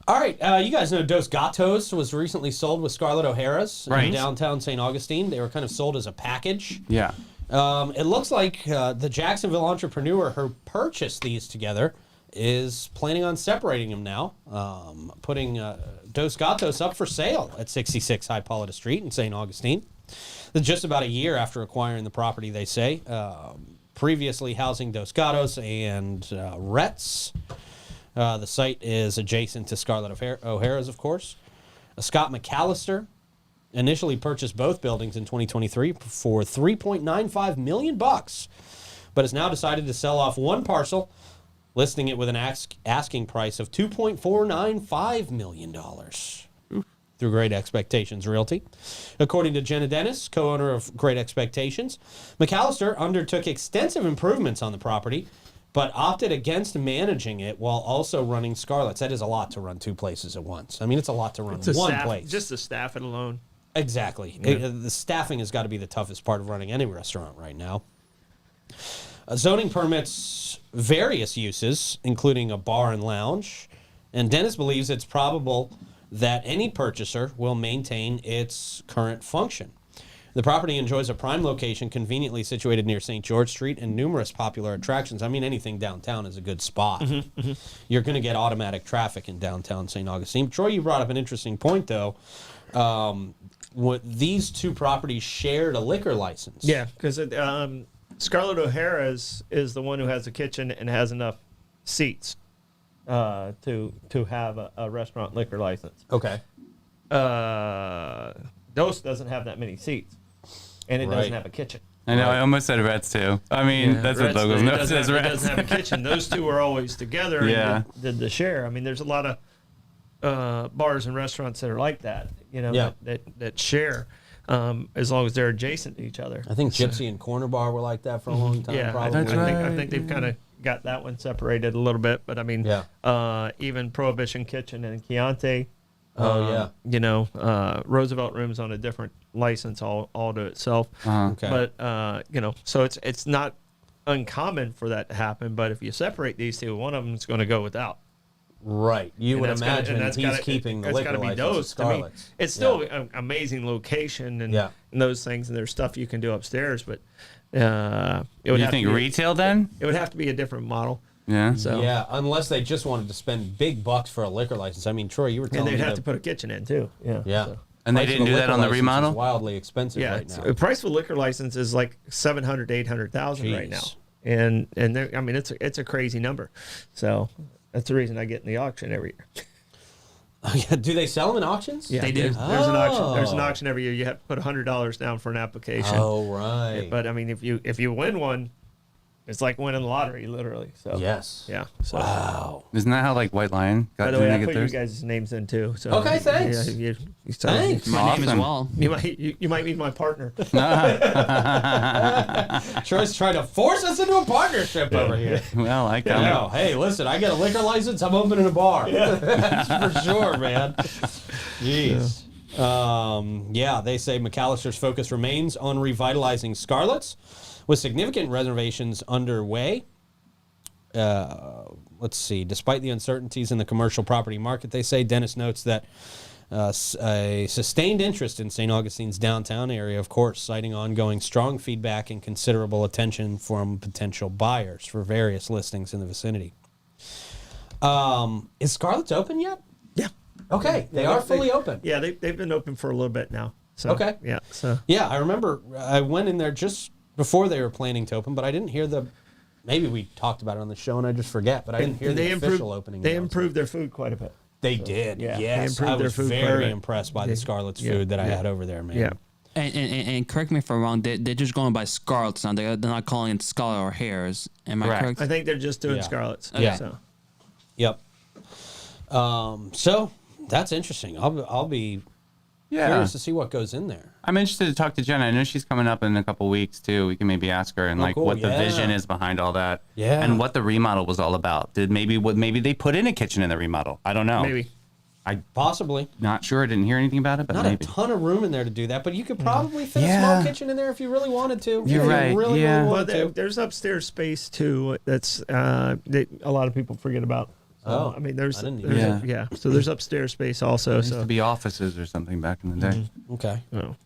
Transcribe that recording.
All right, you guys know Dos Gatos was recently sold with Scarlett O'Hara's in downtown St. Augustine. They were kind of sold as a package. Yeah. It looks like the Jacksonville entrepreneur who purchased these together is planning on separating them now, putting Dos Gatos up for sale at 66 Hippolyta Street in St. Augustine. It's just about a year after acquiring the property, they say. Previously housing Dos Gatos and Rhett's. The site is adjacent to Scarlett O'Hara's, of course. Scott McAllister initially purchased both buildings in 2023 for $3.95 million, but has now decided to sell off one parcel, listing it with an asking price of $2.495 million through Great Expectations Realty. According to Jenna Dennis, co-owner of Great Expectations, McAllister undertook extensive improvements on the property, but opted against managing it while also running Scarlett's. That is a lot to run two places at once. I mean, it's a lot to run one place. Just to staff it alone. Exactly. Yeah. The staffing has got to be the toughest part of running any restaurant right now. Zoning permits various uses, including a bar and lounge, and Dennis believes it's probable that any purchaser will maintain its current function. The property enjoys a prime location conveniently situated near St. George Street and numerous popular attractions. I mean, anything downtown is a good spot. You're going to get automatic traffic in downtown St. Augustine. Troy, you brought up an interesting point, though. These two properties shared a liquor license. Yeah, because Scarlett O'Hara's is the one who has the kitchen and has enough seats to have a restaurant liquor license. Okay. Dos doesn't have that many seats, and it doesn't have a kitchen. I know, I almost said Reds too. I mean, that's what Logan's note says, It Reds. doesn't have a kitchen. Those two are always together Yeah. and did the share. I mean, there's a lot of bars and restaurants that are like that, you know, that share as long as they're adjacent to each other. I think Gypsy and Corner Bar were like that for a long time, Yeah, probably. I think they've kind of got that one separated a little bit. But, I mean, even Prohibition Kitchen and Chianti, you know, Roosevelt Room's on a different license all to itself. Okay. But, you know, so it's not uncommon for that to happen. But if you separate these two, one of them is going to go without. Right. You would imagine he's keeping the liquor license of Scarlett's. It's still an amazing location and those things, and there's stuff you can do upstairs. But it would You think retail then? It would have to be a different model. Yeah. So yeah, unless they just wanted to spend big bucks for a liquor license. I mean, Troy, you were telling me and they'd have to put a kitchen in too. Yeah. Yeah. So. And they didn't do that on the remodel? Is wildly expensive right now. The price for liquor license is like $700,000 to $800,000 right now, and I mean it's a crazy number. So that's the reason I get in the auction every year. Do they sell them in auctions? Yeah, they do. There's an auction. There's an auction every year. You have to put $100 down for an application. Oh, right. But I mean, if you win one, it's like winning the lottery, literally. So yes. Yeah. So. Wow. Isn't that how like White Lion got By the way, I to put get you theirs? guys' names in too. So okay, thanks. Thanks. My name as well. You might meet my partner. Troy's trying to force us into a partnership over here. Well, I can. No, hey, listen, I get a liquor license. I'm opening a bar. That's for sure, man. Jeez. They say McAllister's focus remains on revitalizing Scarlett's, with significant renovations underway. Let's see. Despite the uncertainties in the commercial property market, they say, Dennis notes that a sustained interest in St. Augustine's downtown area, of course, citing ongoing strong feedback and considerable attention from potential buyers for various listings in the vicinity. Is Scarlett's open yet? Yeah. Okay, they are fully open. Yeah, they've been open for a little bit now. So, okay. Yeah. So. Yeah, I remember I went in there just before they were planning to open, but I didn't hear maybe we talked about it on the show and I just forget, but I didn't hear the official opening. They improved their food quite a bit. They did, yeah. Yes. They I was their food very impressed by the Scarlett's food that I had over there, man. Yeah. And correct me if I'm wrong, they're just going by Scarlett's now. They're not calling it Scarlett or Hares. Am I correct? I think they're just doing Scarlett's. Yeah. So. Yep. So that's interesting. I'll be curious to see what goes in there. I'm interested to talk to Jenna. I know she's coming up in a couple weeks too. We can maybe ask her and what the vision is behind all that. Yeah. And what the remodel was all about. Maybe they put in a kitchen in the remodel. I don't know. Maybe. Possibly. Not sure. I didn't hear anything about it, but Not maybe. a ton of room in there to do that, but you could probably fit a small kitchen in there if you really wanted to. You're right. Really Well, wanted to. there's upstairs space too. That's that a lot of people forget about. Oh, I mean, there's I didn't even- yeah. So there's upstairs space also. There used So to be offices or something back in the day. Okay. oh.